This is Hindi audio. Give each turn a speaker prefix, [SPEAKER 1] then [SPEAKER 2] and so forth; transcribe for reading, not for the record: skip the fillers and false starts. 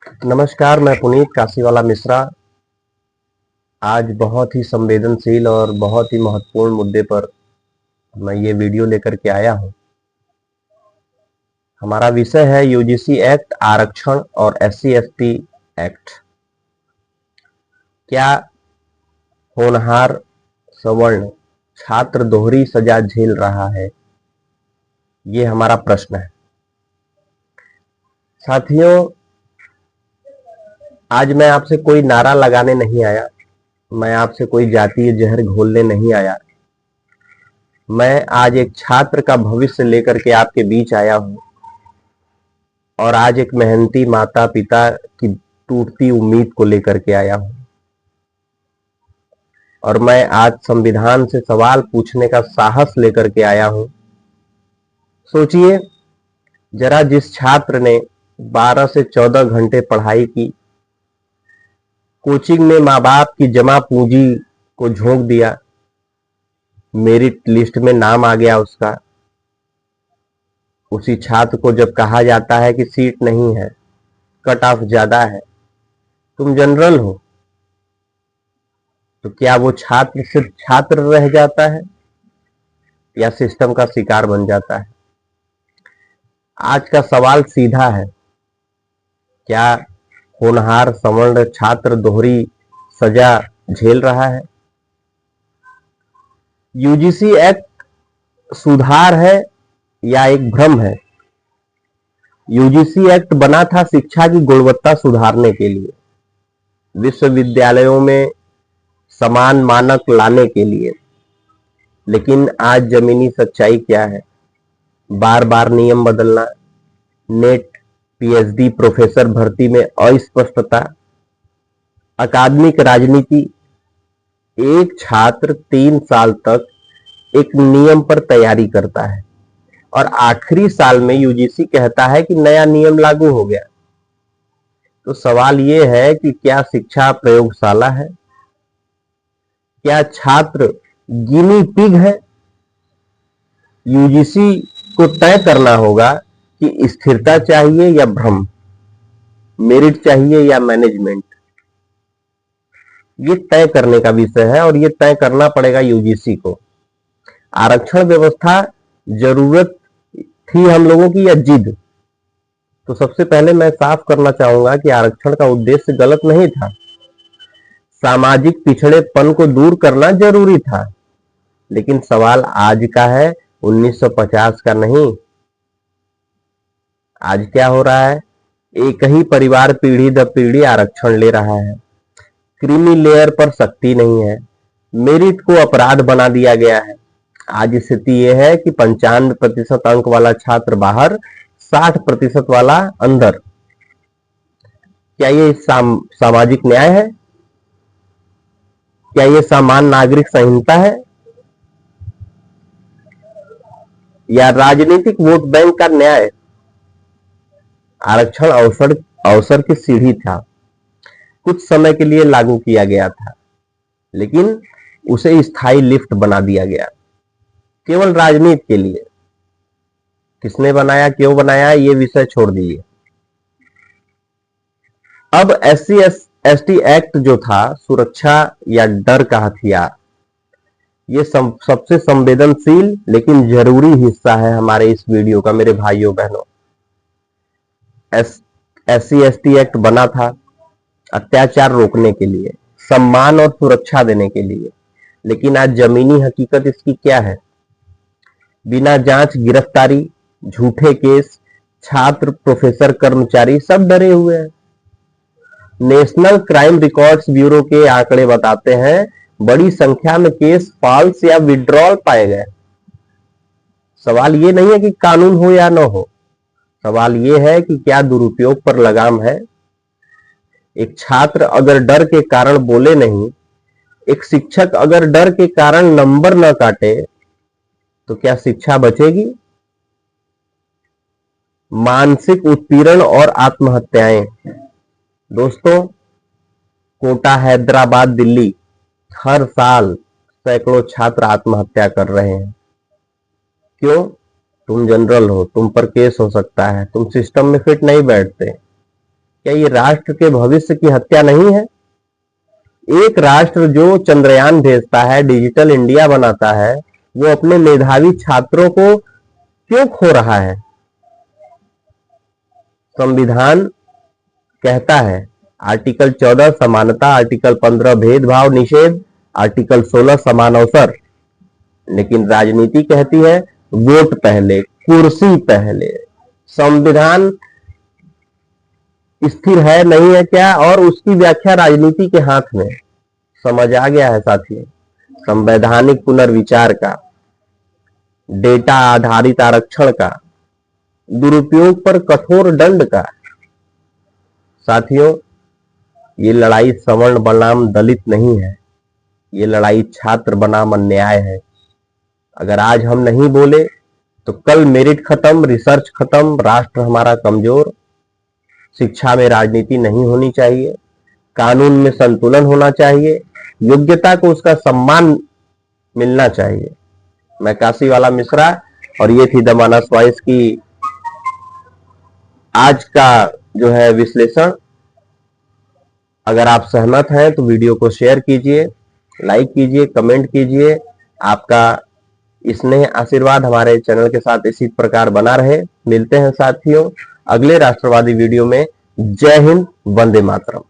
[SPEAKER 1] नमस्कार, मैं पुनीत काशीवाला मिश्रा। आज बहुत ही संवेदनशील और बहुत ही महत्वपूर्ण मुद्दे पर मैं ये वीडियो लेकर के आया हूँ। हमारा विषय है यूजीसी एक्ट, आरक्षण और एससी एसटी एक्ट। क्या होनहार सवर्ण छात्र दोहरी सजा झेल रहा है? ये हमारा प्रश्न है। साथियों, आज मैं आपसे कोई नारा लगाने नहीं आया, मैं आपसे कोई जातीय जहर घोलने नहीं आया। मैं आज एक छात्र का भविष्य लेकर के आपके बीच आया हूं और आज एक मेहनती माता पिता की टूटती उम्मीद को लेकर के आया हूं। और मैं आज संविधान से सवाल पूछने का साहस लेकर के आया हूं। सोचिए जरा, जिस छात्र ने 12 से 14 घंटे पढ़ाई की, कोचिंग में माँ बाप की जमा पूंजी को झोंक दिया, मेरिट लिस्ट में नाम आ गया उसका, उसी छात्र को जब कहा जाता है कि सीट नहीं है, कट ऑफ ज्यादा है, तुम जनरल हो, तो क्या वो छात्र सिर्फ छात्र रह जाता है या सिस्टम का शिकार बन जाता है? आज का सवाल सीधा है, क्या होनहार सवर्ण छात्र दोहरी सजा झेल रहा है? यूजीसी एक्ट सुधार है या एक भ्रम है? यूजीसी एक्ट बना था शिक्षा की गुणवत्ता सुधारने के लिए, विश्वविद्यालयों में समान मानक लाने के लिए। लेकिन आज जमीनी सच्चाई क्या है? बार बार नियम बदलना, नेट, पीएचडी प्रोफेसर भर्ती में अस्पष्टता, अकादमिक राजनीति। एक छात्र 3 साल तक एक नियम पर तैयारी करता है और आखिरी साल में यूजीसी कहता है कि नया नियम लागू हो गया। तो सवाल यह है कि क्या शिक्षा प्रयोगशाला है? क्या छात्र गिनी पिग है? यूजीसी को तय करना होगा कि स्थिरता चाहिए या भ्रम, मेरिट चाहिए या मैनेजमेंट। ये तय करने का विषय है और ये तय करना पड़ेगा यूजीसी को। आरक्षण व्यवस्था जरूरत थी हम लोगों की या जिद? तो सबसे पहले मैं साफ करना चाहूंगा कि आरक्षण का उद्देश्य गलत नहीं था। सामाजिक पिछड़ेपन को दूर करना जरूरी था। लेकिन सवाल आज का है, 1950 का नहीं। आज क्या हो रहा है? एक ही परिवार पीढ़ी दर पीढ़ी आरक्षण ले रहा है। क्रीमी लेयर पर सख्ती नहीं है, मेरिट को अपराध बना दिया गया है। आज स्थिति यह है कि 95% अंक वाला छात्र बाहर, 60% वाला अंदर। क्या ये सामाजिक न्याय है? क्या ये सामान्य नागरिक संहिता है या राजनीतिक वोट बैंक का न्याय? आरक्षण अवसर की सीढ़ी था, कुछ समय के लिए लागू किया गया था, लेकिन उसे स्थायी लिफ्ट बना दिया गया, केवल राजनीति के लिए। किसने बनाया, क्यों बनाया, ये विषय छोड़ दीजिए। अब एससी एसटी एक्ट जो था, सुरक्षा या डर का हथियार, ये सबसे संवेदनशील लेकिन जरूरी हिस्सा है हमारे इस वीडियो का। मेरे भाइयों बहनों, एससी एसटी एक्ट बना था अत्याचार रोकने के लिए, सम्मान और सुरक्षा देने के लिए। लेकिन आज जमीनी हकीकत इसकी क्या है? बिना जांच गिरफ्तारी, झूठे केस, छात्र, प्रोफेसर, कर्मचारी सब डरे हुए हैं। नेशनल क्राइम रिकॉर्ड्स ब्यूरो के आंकड़े बताते हैं, बड़ी संख्या में केस फॉल्स या विड्रॉल पाए गए। सवाल ये नहीं है कि कानून हो या न हो, सवाल ये है कि क्या दुरुपयोग पर लगाम है। एक छात्र अगर डर के कारण बोले नहीं, एक शिक्षक अगर डर के कारण नंबर न काटे, तो क्या शिक्षा बचेगी? मानसिक उत्पीड़न और आत्महत्याएं। दोस्तों, कोटा, हैदराबाद, दिल्ली, हर साल सैकड़ों छात्र आत्महत्या कर रहे हैं। क्यों? तुम जनरल हो, तुम पर केस हो सकता है, तुम सिस्टम में फिट नहीं बैठते। क्या ये राष्ट्र के भविष्य की हत्या नहीं है? एक राष्ट्र जो चंद्रयान भेजता है, डिजिटल इंडिया बनाता है, वो अपने मेधावी छात्रों को क्यों खो रहा है? संविधान कहता है, आर्टिकल 14 समानता, आर्टिकल 15 भेदभाव निषेध, आर्टिकल 16 समान अवसर, लेकिन राजनीति कहती है वोट पहले, कुर्सी पहले। संविधान स्थिर है नहीं है क्या, और उसकी व्याख्या राजनीति के हाथ में। समझ आ गया है साथियों? संवैधानिक पुनर्विचार का, डेटा आधारित आरक्षण का, दुरुपयोग पर कठोर दंड का। साथियों, ये लड़ाई सवर्ण बनाम दलित नहीं है, ये लड़ाई छात्र बनाम अन्याय है। अगर आज हम नहीं बोले तो कल मेरिट खत्म, रिसर्च खत्म, राष्ट्र हमारा कमजोर। शिक्षा में राजनीति नहीं होनी चाहिए, कानून में संतुलन होना चाहिए, योग्यता को उसका सम्मान मिलना चाहिए। मैं काशीवाला मिश्रा, और ये थी द मानस वॉइस की आज का जो है विश्लेषण। अगर आप सहमत हैं तो वीडियो को शेयर कीजिए, लाइक कीजिए, कमेंट कीजिए। आपका स्नेह आशीर्वाद हमारे चैनल के साथ इसी प्रकार बना रहे। मिलते हैं साथियों अगले राष्ट्रवादी वीडियो में। जय हिंद, वंदे मातरम।